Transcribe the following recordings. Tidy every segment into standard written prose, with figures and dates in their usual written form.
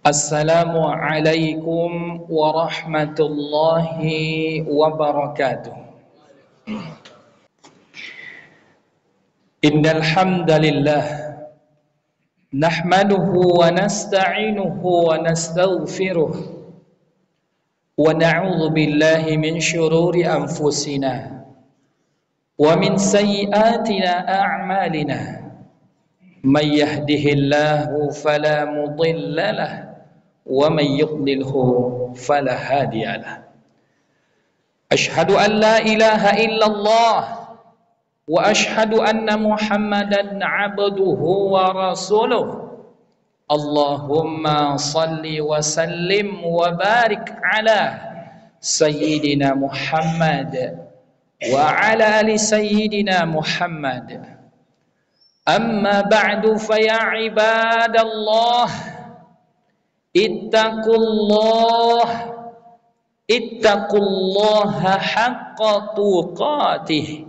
Assalamualaikum warahmatullahi wabarakatuh. Innal hamdalillah nahmaduhu wa nasta'inuhu wa nastaghfiruh wa na'udzu billahi min shururi anfusina wa min sayyiati a'malina. May yahdihillahu fala mudilla lahu wa may yudlilhu fala hadiyalah. Asyhadu an la ilaha illallah wa asyhadu anna Muhammadan abduhu wa rasuluh. Allahumma salli wa sallim wa barik ala sayyidina Muhammad wa ala ali sayyidina Muhammad. Amma ba'du fa ya ibadallah ittaqullaha haqqa tuqatih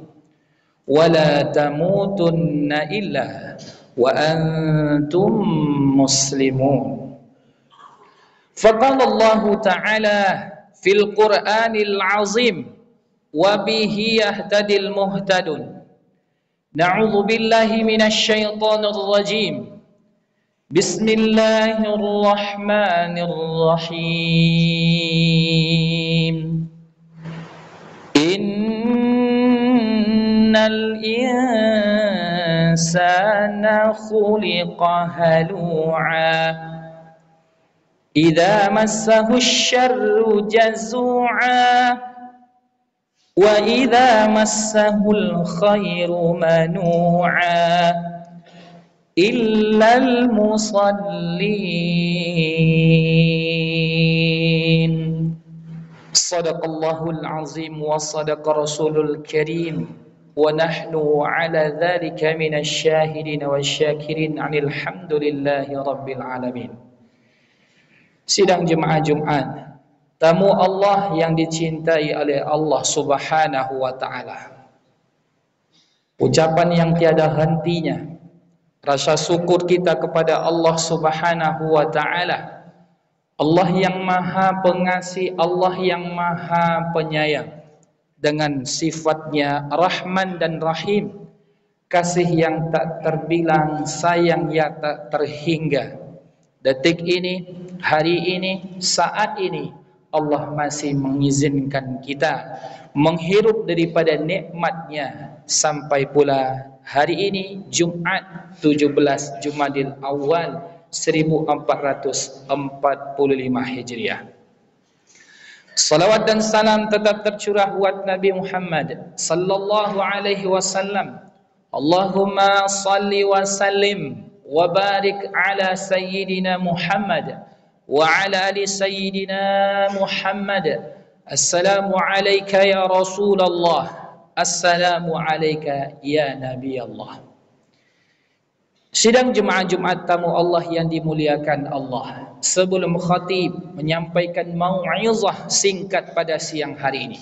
wa la tamutunna illa wa antum muslimun. Faqala Allah ta'ala fil Qur'anil azim wa bihi yahtadil muhtadun. Na'udzu billahi minasy syaithanir rajim. Bismillahirrahmanirrahim. Innal insana khuliqa halu'a idza massahu asy-syarru jazu'a wa idza massahul khairu manu'a illal musallin. Sadaqallahul azim wa sadaqa rasulul karim wa nahnu ala dhalika minasy syahidin wasyakirin alhamdulillahi rabbil alamin. Sidang jemaah Jumat, tamu Allah yang dicintai oleh Allah Subhanahu wa taala. Ucapan yang tiada hentinya, rasa syukur kita kepada Allah Subhanahu wa ta'ala, Allah yang maha pengasih, Allah yang maha penyayang, dengan sifatnya Rahman dan Rahim, kasih yang tak terbilang, sayang yang tak terhingga. Detik ini, hari ini, saat ini, Allah masih mengizinkan kita menghirup daripada nikmatnya sampai pula hari ini Jumat 17 Jumadil Awal 1445 Hijriah. Salawat dan salam tetap tercurah buat Nabi Muhammad sallallahu alaihi wasallam. Allahumma salli wa sallim wa barik ala sayyidina Muhammad wa ala ali sayyidina Muhammad. Assalamu alayka ya Rasulullah. Assalamu alayka ya Nabi Allah. Sidang jemaah Jumat tamu Allah yang dimuliakan Allah, sebelum khatib menyampaikan mau'izah singkat pada siang hari ini,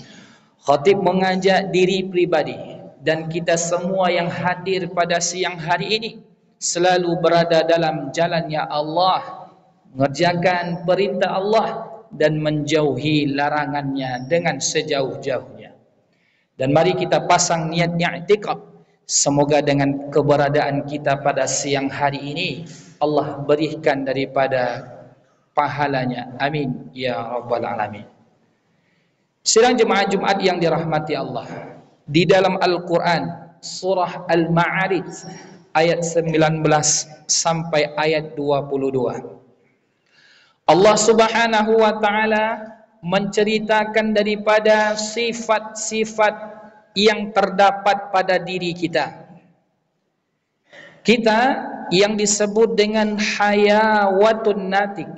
khatib mengajak diri pribadi dan kita semua yang hadir pada siang hari ini selalu berada dalam jalannya Allah, mengerjakan perintah Allah dan menjauhi larangannya dengan sejauh-jauhnya. Dan mari kita pasang niat i'tikad, semoga dengan keberadaan kita pada siang hari ini Allah berikan daripada pahalanya. Amin ya rabbal alamin. Sidang jemaah Jumat yang dirahmati Allah, di dalam Al-Quran surah Al-Ma'arij ayat 19 sampai ayat 22, Allah Subhanahu wa ta'ala menceritakan daripada sifat-sifat yang terdapat pada diri kita. Kita yang disebut dengan hayawatun natik,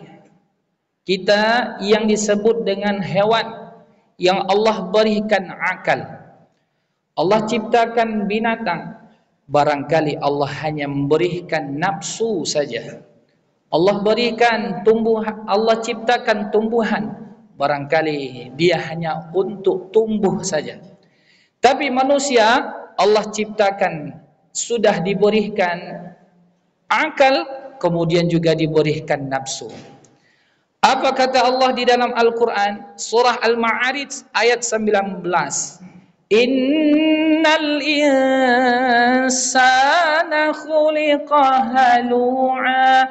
kita yang disebut dengan hewan yang Allah berikan akal. Allah ciptakan binatang, barangkali Allah hanya memberikan nafsu saja. Allah berikan tumbuhan, Allah ciptakan tumbuhan, barangkali dia hanya untuk tumbuh saja. Tapi manusia Allah ciptakan sudah diberikan akal, kemudian juga diberikan nafsu. Apa kata Allah di dalam Al-Quran? Surah Al-Ma'arij ayat 19. Innal insana khuliqa halu'a.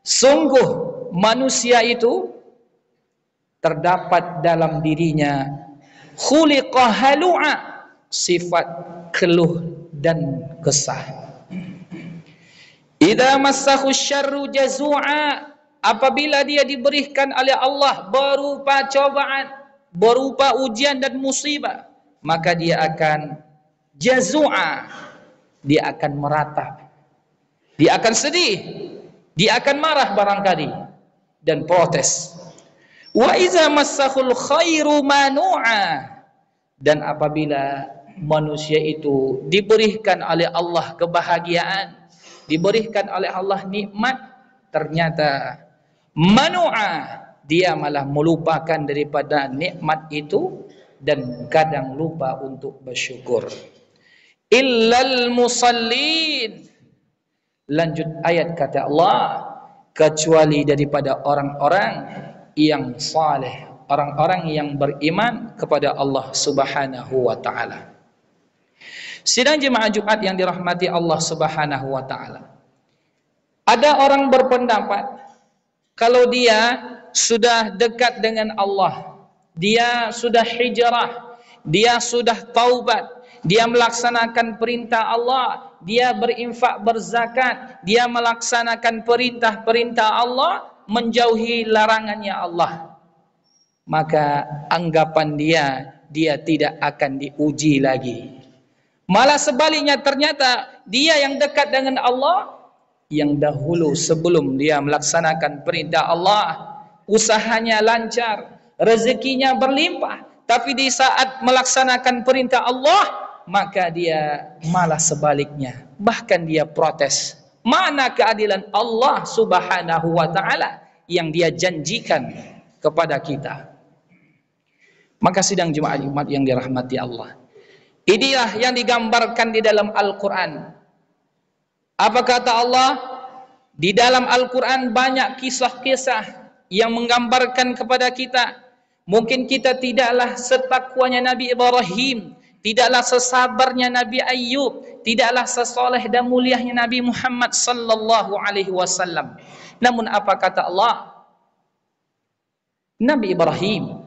Sungguh manusia itu terdapat dalam dirinya khuliqa halu'a, sifat keluh dan kesah. Idza massahu syarru jazu'a, apabila dia diberikan oleh Allah berupa cobaan, berupa ujian dan musibah, maka dia akan jazu'a, dia akan meratap, dia akan sedih, dia akan marah barangkali dan protes. Wa iza massahul khairu manu'a, dan apabila manusia itu diberikan oleh Allah kebahagiaan, diberikan oleh Allah nikmat, ternyata manu'a, dia malah melupakan daripada nikmat itu dan kadang lupa untuk bersyukur. Illal musallin, lanjut ayat kata Allah, kecuali daripada orang-orang yang saleh, orang-orang yang beriman kepada Allah Subhanahu wa taala. Sidang jemaah Jumat yang dirahmati Allah Subhanahu wa taala. Ada orang berpendapat kalau dia sudah dekat dengan Allah, dia sudah hijrah, dia sudah taubat, dia melaksanakan perintah Allah, dia berinfak berzakat, dia melaksanakan perintah-perintah Allah, menjauhi larangannya Allah, maka anggapan dia tidak akan diuji lagi. Malah sebaliknya, ternyata dia yang dekat dengan Allah, yang dahulu sebelum dia melaksanakan perintah Allah, usahanya lancar, rezekinya berlimpah, tapi di saat melaksanakan perintah Allah, maka dia malah sebaliknya, bahkan dia protes. Mana keadilan Allah Subhanahu wa taala yang dia janjikan kepada kita? Maka sidang jemaah Jumat yang dirahmati Allah, inilah yang digambarkan di dalam Al-Quran. Apa kata Allah? Di dalam Al-Quran banyak kisah-kisah yang menggambarkan kepada kita. Mungkin kita tidaklah setakwanya Nabi Ibrahim, tidaklah sesabarnya Nabi Ayub, tidaklah sesoleh dan mulianya Nabi Muhammad sallallahu alaihi wasallam. Namun apa kata Allah? Nabi Ibrahim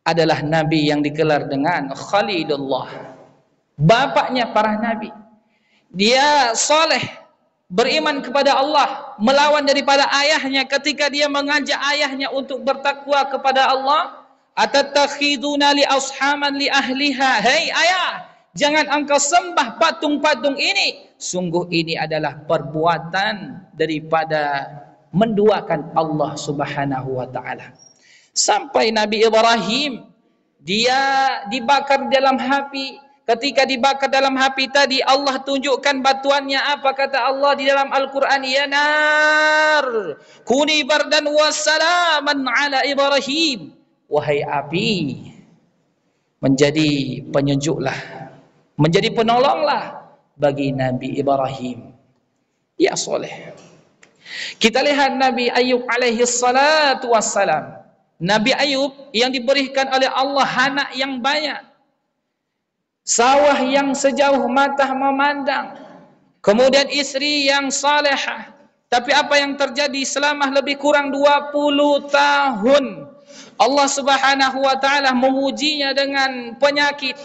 adalah nabi yang digelar dengan Khalilullah, bapaknya para nabi. Dia soleh, beriman kepada Allah, melawan daripada ayahnya ketika dia mengajak ayahnya untuk bertakwa kepada Allah. Atatakhiduna li ashaman li ahliha, hei ayah, jangan engkau sembah patung-patung ini, sungguh ini adalah perbuatan daripada menduakan Allah Subhanahu wa taala. Sampai Nabi Ibrahim dia dibakar dalam api. Ketika dibakar dalam api tadi, Allah tunjukkan batuannya. Apa kata Allah di dalam Al-Quran? Ya nar, kuni bardan wassalaman ala Ibrahim. Wahai api, menjadi penyejuklah, menjadi penolonglah bagi Nabi Ibrahim. Ya soleh. Kita lihat Nabi Ayub alaihi salatu wassalam. Nabi Ayub yang diberikan oleh Allah anak yang banyak, sawah yang sejauh mata memandang, kemudian istri yang salehah. Tapi apa yang terjadi selama lebih kurang 20 tahun? Allah Subhanahu wa taala mengujinya dengan penyakit,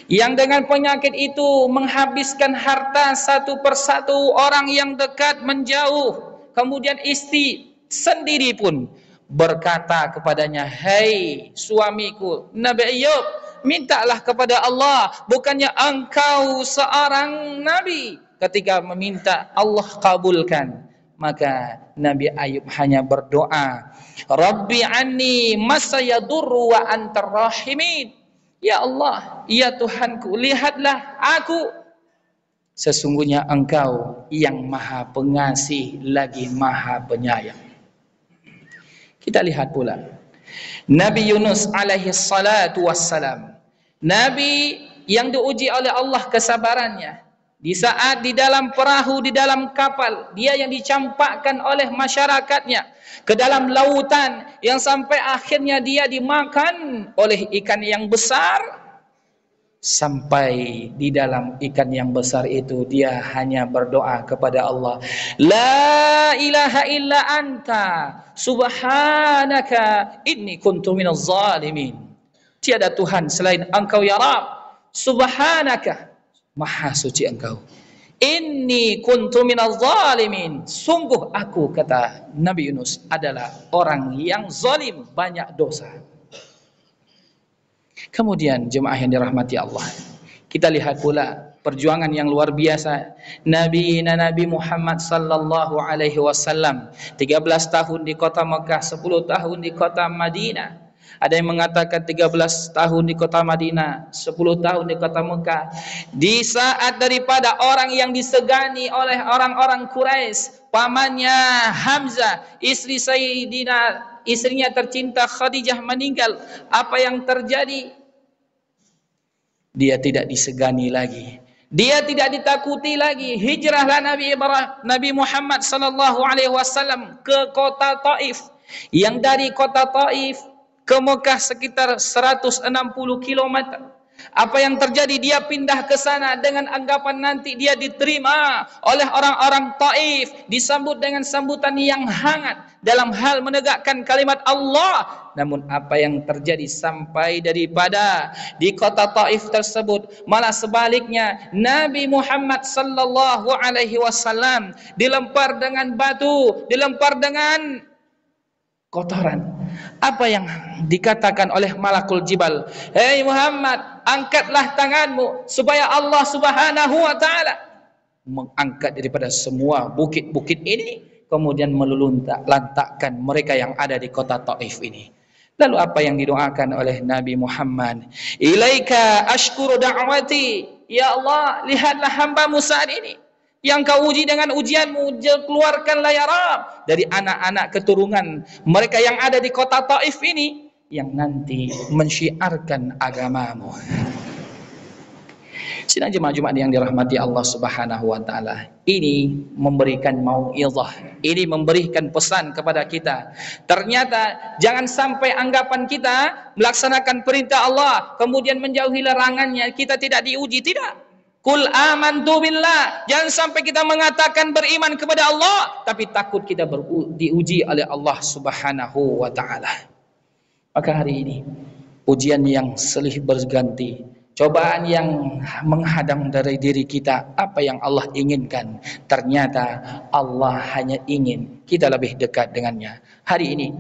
yang dengan penyakit itu menghabiskan harta satu persatu, orang yang dekat menjauh. Kemudian istri sendiri pun berkata kepadanya, "Hai suamiku Nabi Ayub, mintalah kepada Allah, bukannya engkau seorang nabi." Ketika meminta, Allah kabulkan. Maka Nabi Ayub hanya berdoa, "Rabbi anni masayadurru wa antar rahimin." Ya Allah, ya Tuhanku, lihatlah aku, sesungguhnya engkau yang maha pengasih lagi maha penyayang. Kita lihat pula Nabi Yunus alaihi salatu wassalam, nabi yang diuji oleh Allah kesabarannya. Di saat di dalam perahu, di dalam kapal, dia yang dicampakkan oleh masyarakatnya ke dalam lautan, yang sampai akhirnya dia dimakan oleh ikan yang besar. Sampai di dalam ikan yang besar itu dia hanya berdoa kepada Allah, La ilaha illa anta subhanaka inni kuntu minaz zalimin. Tiada Tuhan selain Engkau ya Rabb, subhanaka, maha suci Engkau, inni kuntu minaz zalimin, sungguh aku, kata Nabi Yunus, adalah orang yang zalim, banyak dosa. Kemudian jemaah yang dirahmati Allah, kita lihat pula perjuangan yang luar biasa Nabi Muhammad sallallahu alaihi wasallam, 13 tahun di kota Mekah, 10 tahun di kota Madinah. Ada yang mengatakan 13 tahun di kota Madinah, 10 tahun di kota Mekah. Di saat daripada orang yang disegani oleh orang-orang Quraisy, pamannya Hamzah, istrinya tercinta Khadijah meninggal, apa yang terjadi? Dia tidak disegani lagi, dia tidak ditakuti lagi. Hijrahlah Nabi Muhammad sallallahu alaihi wasallam ke kota Taif, yang dari kota Taif ke Mekah sekitar 160 km. Apa yang terjadi? Dia pindah ke sana dengan anggapan nanti dia diterima oleh orang-orang Taif, disambut dengan sambutan yang hangat dalam hal menegakkan kalimat Allah. Namun apa yang terjadi sampai daripada di kota Taif tersebut, malah sebaliknya, Nabi Muhammad sallallahu alaihi wasallam dilempar dengan batu, dilempar dengan kotoran. Apa yang dikatakan oleh Malakul Jibal? Hei Muhammad, angkatlah tanganmu supaya Allah Subhanahu wa taala mengangkat daripada semua bukit-bukit ini, kemudian meluntak-lantakkan mereka yang ada di kota Taif ini. Lalu apa yang didoakan oleh Nabi Muhammad? Ilaika ashkuru da'wati, ya Allah, lihatlah hambamu saat ini yang kau uji dengan ujianmu, keluarkanlah ya Rabb dari anak-anak keturunan mereka yang ada di kota Taif ini, yang nanti mensyiarkan agamamu. Sidang jemaah yang dirahmati Allah Subhanahu wa taala, ini memberikan mau'izah, ini memberikan pesan kepada kita. Ternyata jangan sampai anggapan kita melaksanakan perintah Allah kemudian menjauhi larangannya, kita tidak diuji, tidak. Qul amantu billah, jangan sampai kita mengatakan beriman kepada Allah tapi takut kita diuji oleh Allah Subhanahu wa taala. Maka hari ini ujian yang silih berganti, cobaan yang menghadang dari diri kita, apa yang Allah inginkan, ternyata Allah hanya ingin kita lebih dekat dengannya. Hari ini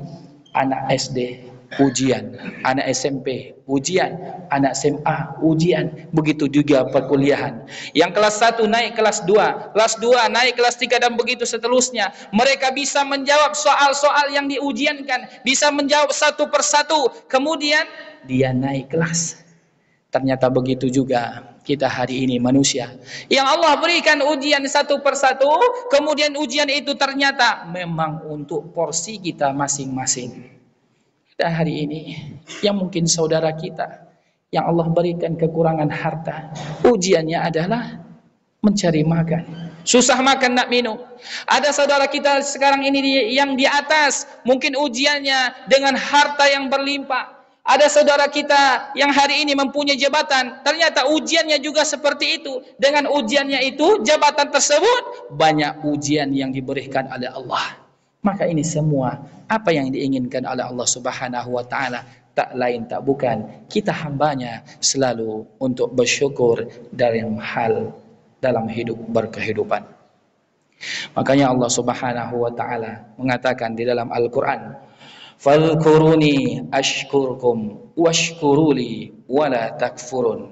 anak SD ujian, anak SMP ujian, anak SMA ujian, begitu juga perkuliahan. Yang kelas 1 naik kelas 2, kelas 2 naik kelas 3 dan begitu seterusnya. Mereka bisa menjawab soal-soal yang diujiankan, bisa menjawab satu persatu, kemudian dia naik kelas. Ternyata begitu juga kita hari ini manusia yang Allah berikan ujian satu persatu, kemudian ujian itu ternyata memang untuk porsi kita masing-masing. Dan hari ini yang mungkin saudara kita yang Allah berikan kekurangan harta, ujiannya adalah mencari makan, susah makan nak minum. Ada saudara kita sekarang ini yang di atas, mungkin ujiannya dengan harta yang berlimpah. Ada saudara kita yang hari ini mempunyai jabatan, ternyata ujiannya juga seperti itu. Dengan ujiannya itu, jabatan tersebut, banyak ujian yang diberikan oleh Allah. Maka ini semua apa yang diinginkan oleh Allah Subhanahu wa taala, tak lain tak bukan kita hambanya selalu untuk bersyukur dalam hal dalam hidup berkehidupan. Makanya Allah Subhanahu wa taala mengatakan di dalam Al-Qur'an, "Fadhkuruni ashkurkum washkuruli wala takfurun."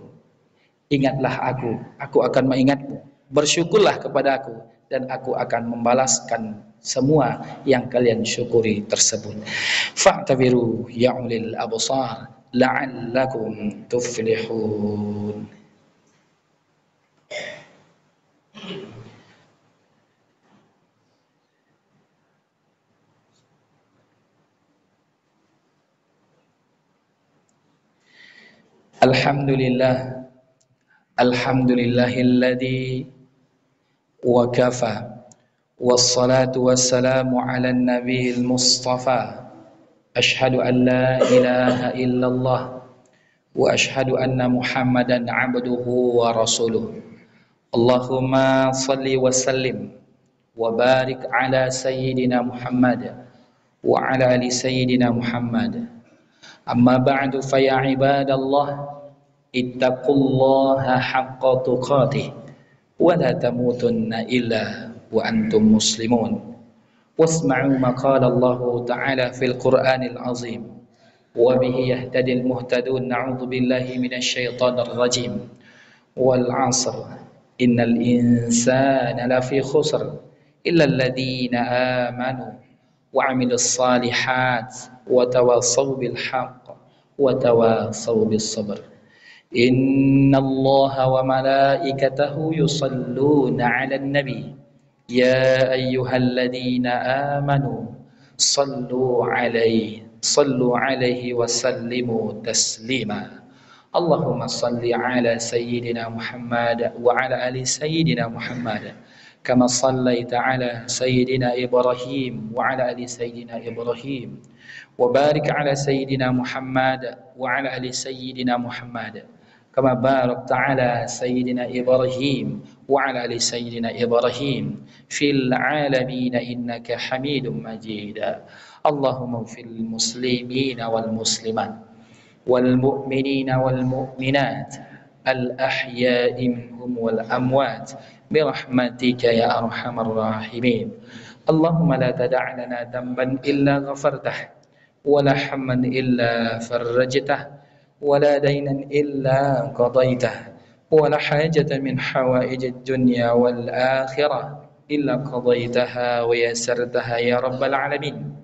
Ingatlah aku akan mengingatmu, bersyukurlah kepada aku dan aku akan membalaskan semua yang kalian syukuri tersebut. Fa'tabiru ya ulil absar la'allakum tuflihun. Alhamdulillah, alhamdulillahilladzi وكفى والصلاة والسلام على النبي المصطفى أشهد أن لا إله إلا الله وأشهد أن محمدا عبده ورسوله اللهم صل وسلم وبارك على سيدنا محمد وعلى آل سيدنا محمد أما بعد فيا عباد الله اتقوا الله حق تقاته ولا تموتن إلا وأنتم مسلمون واسمعوا ما قال الله تعالى في القرآن العظيم وبه يهتدي المهتدون نعوذ بالله من الشيطان الرجيم والعصر إن الإنسان لفي خسر إلا الذين آمنوا وعملوا الصالحات وتواصوا بالحق وتواصوا بالصبر إن الله وملائكته يصلون على النبي يا أيها الذين آمنوا صلوا عليه وسلموا تسليما اللهم صل على سيدنا محمد وعلى آل سيدنا محمد كما صليت على سيدنا إبراهيم وعلى آل سيدنا إبراهيم وبارك على سيدنا محمد وعلى آل سيدنا محمد كما باركت على سيدنا إبراهيم وعلى آل سيدنا إبراهيم في العالمين إنك حميد مجيد اللهم اغفر للمسلمين والمسلمات والمؤمنين والمؤمنات الأحياء منهم والأموات برحمتك يا أرحم الراحمين اللهم لا تدع لنا ذنبا إلا غفرته ولا حما إلا فرجته ولا دينا إلا قضيته ولا حاجة من حوائج الدنيا والآخرة إلا قضيتها ويسرتها يا رب العالمين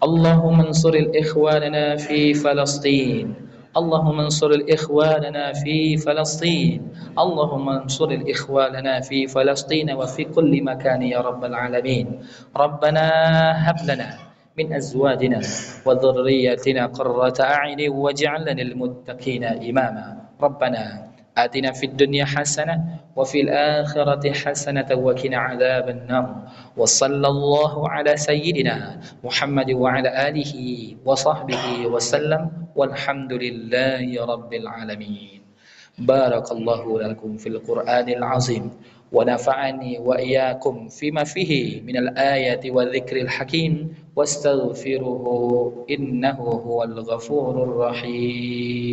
اللهم انصر الإخواننا في فلسطين اللهم انصر الإخواننا في فلسطين اللهم انصر الإخواننا في فلسطين وفي كل مكان يا رب العالمين ربنا هب لنا من أزواجنا وذرياتنا قرة أعين واجعلنا للمتقين إماما ربنا آتنا في الدنيا حسنة وفي الآخرة حسنة وقنا عذاب النار وصلى الله على سيدنا محمد وعلى آله وصحبه وسلم والحمد لله رب العالمين بارك الله لكم في القرآن العظيم ونفعني وإياكم فيما فيه من الآيات والذكر الحكيم واستغفروه إنه هو الغفور الرحيم